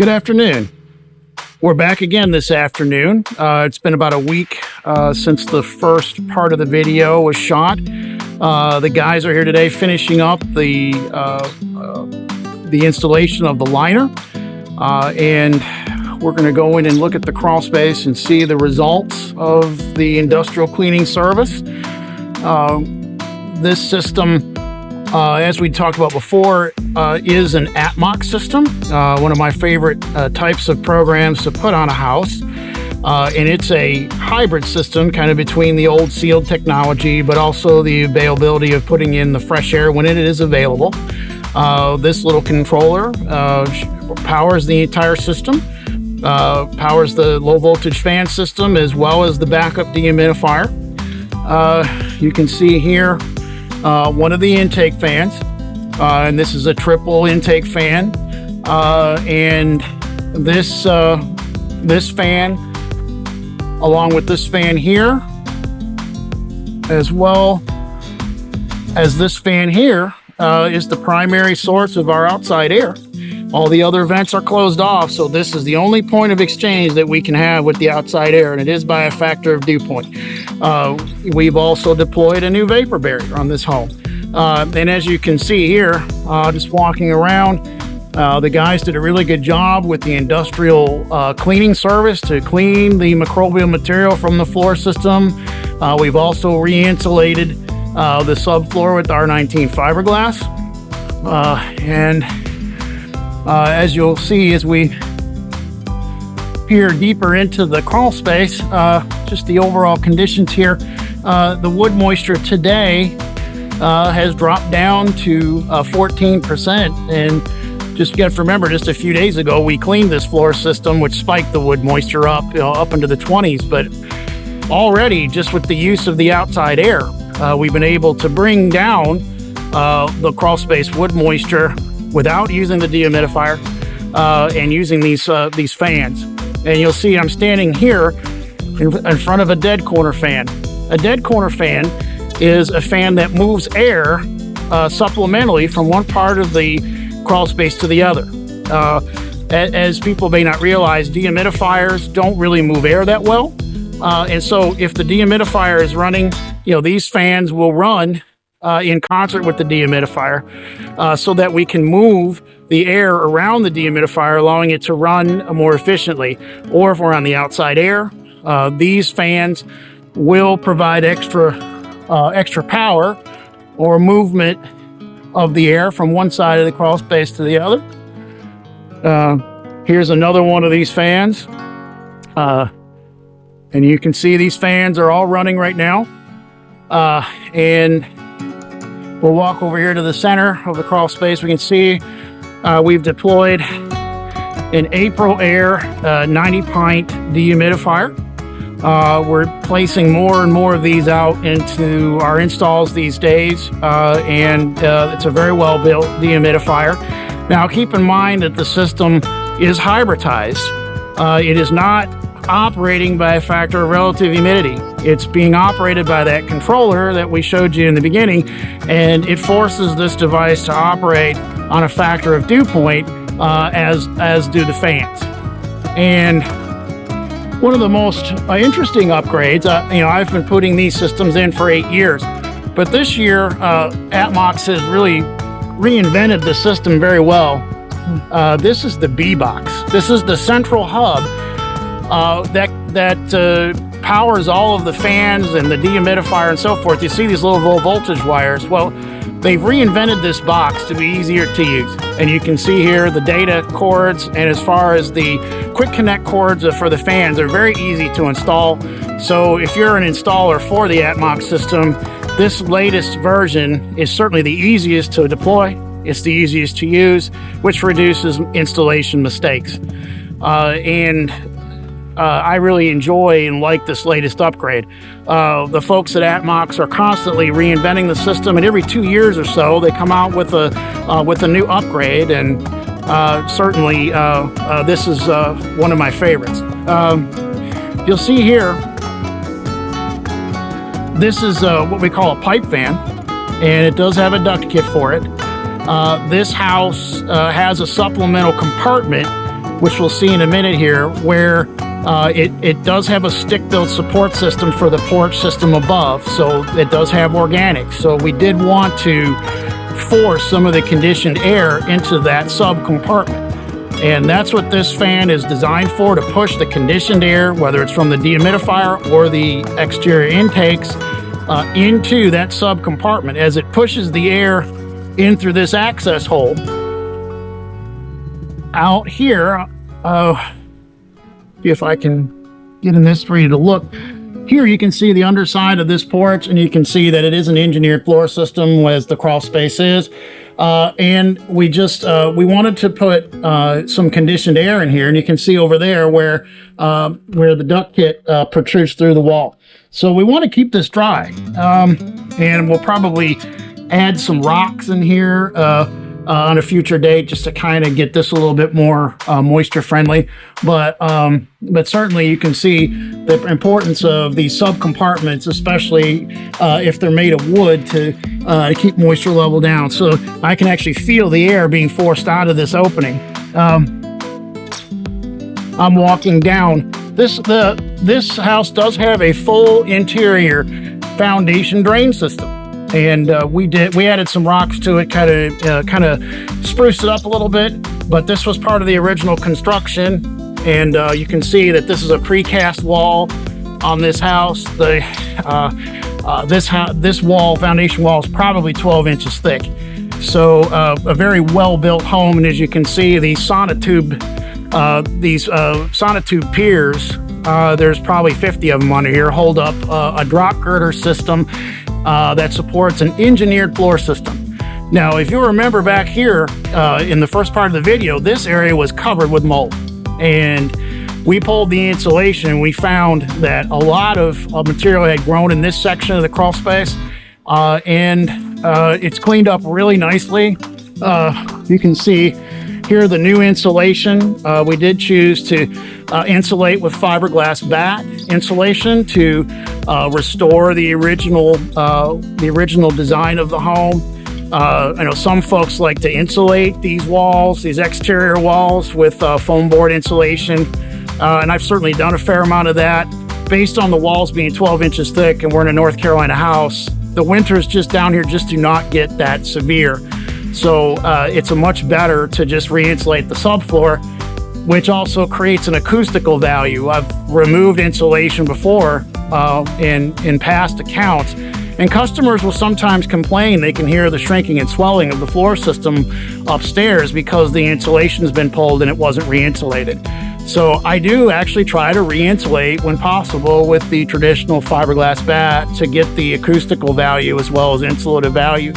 Good afternoon. We're back again this afternoon. It's been about a week since the first part of the video was shot. The guys are here today finishing up the installation of the liner, and we're going to go in and look at the crawl space and see the results of the industrial cleaning service. This system, as we talked about before, is an ATMOC system, one of my favorite types of programs to put on a house. And it's a hybrid system, kind of between the old sealed technology, but also the availability of putting in the fresh air when it is available. This little controller powers the entire system, powers the low voltage fan system, as well as the backup dehumidifier. You can see here one of the intake fans, and this is a triple intake fan, and this fan, along with this fan here, as well as this fan here, is the primary source of our outside air. All the other vents are closed off, so this is the only point of exchange that we can have with the outside air, and it is by a factor of dew point. We've also deployed a new vapor barrier on this home. And as you can see here, just walking around, the guys did a really good job with the industrial cleaning service to clean the microbial material from the floor system. We've also re-insulated the subfloor with R19 fiberglass. And as you'll see as we peer deeper into the crawl space, just the overall conditions here, the wood moisture today has dropped down to 14%. And just you have to remember, just a few days ago, we cleaned this floor system, which spiked the wood moisture up, up into the 20s. But already, just with the use of the outside air, we've been able to bring down the crawl space wood moisture without using the dehumidifier and using these fans. And you'll see I'm standing here in front of a dead corner fan. A dead corner fan is a fan that moves air supplementally from one part of the crawl space to the other. As people may not realize, dehumidifiers don't really move air that well. And so if the dehumidifier is running, these fans will run in concert with the dehumidifier, so that we can move the air around the dehumidifier, allowing it to run more efficiently. Or if we're on the outside air, these fans will provide extra power or movement of the air from one side of the crawl space to the other. Here's another one of these fans. And you can see these fans are all running right now. And we'll walk over here to the center of the crawl space. We can see we've deployed an April Air 90-pint dehumidifier. We're placing more and more of these out into our installs these days, and it's a very well-built dehumidifier. Now, keep in mind that the system is hybridized. It is not operating by a factor of relative humidity. It's being operated by that controller that we showed you in the beginning, and it forces this device to operate on a factor of dew point, as do the fans. And one of the most interesting upgrades, I've been putting these systems in for 8 years, but this year ATMOC has really reinvented the system very well. This is the B-Box. This is the central hub that powers all of the fans and the dehumidifier and so forth. You see these little low voltage wires. Well, they've reinvented this box to be easier to use. And you can see here the data cords, and as far as the quick connect cords for the fans, are very easy to install. So if you're an installer for the ATMOC system, this latest version is certainly the easiest to deploy. It's the easiest to use, which reduces installation mistakes. I really enjoy and like this latest upgrade. The folks at ATMOC are constantly reinventing the system, and every 2 years or so they come out with a new upgrade, and certainly this is one of my favorites. You'll see here, this is what we call a pipe fan, and it does have a duct kit for it. This house has a supplemental compartment which we'll see in a minute here, where it does have a stick-built support system for the porch system above, so it does have organics. So we did want to force some of the conditioned air into that sub-compartment. And that's what this fan is designed for, to push the conditioned air, whether it's from the dehumidifier or the exterior intakes, into that sub-compartment. As it pushes the air in through this access hole, out here, see if I can get in this for you to look. Here you can see the underside of this porch, and you can see that it is an engineered floor system, as the crawl space is. And we wanted to put some conditioned air in here, and you can see over there where the duct kit protrudes through the wall. So we want to keep this dry, and we'll probably add some rocks in here on a future date, just to kind of get this a little bit more moisture friendly. But certainly you can see the importance of these sub compartments, especially if they're made of wood, to keep moisture level down. So I can actually feel the air being forced out of this opening. I'm walking down. This house does have a full interior foundation drain system. And we added some rocks to it, kind of spruced it up a little bit. But this was part of the original construction, and you can see that this is a precast wall on this house. This foundation wall is probably 12 inches thick. So a very well-built home. And as you can see, these sonotube piers, there's probably 50 of them under here, hold up a drop girder system that supports an engineered floor system. Now, if you remember back here in the first part of the video, this area was covered with mold, and we pulled the insulation, and we found that a lot of material had grown in this section of the crawl space, and it's cleaned up really nicely. You can see here the new insulation. We did choose to insulate with fiberglass batt insulation to restore the original design of the home. I know some folks like to insulate these walls, these exterior walls, with foam board insulation, and I've certainly done a fair amount of that. Based on the walls being 12 inches thick, and we're in a North Carolina house, the winters just down here just do not get that severe. So it's a much better to just re-insulate the subfloor, which also creates an acoustical value. I've removed insulation before in past accounts, and customers will sometimes complain they can hear the shrinking and swelling of the floor system upstairs because the insulation's been pulled and it wasn't re-insulated. So I do actually try to re-insulate when possible with the traditional fiberglass batt to get the acoustical value as well as insulative value.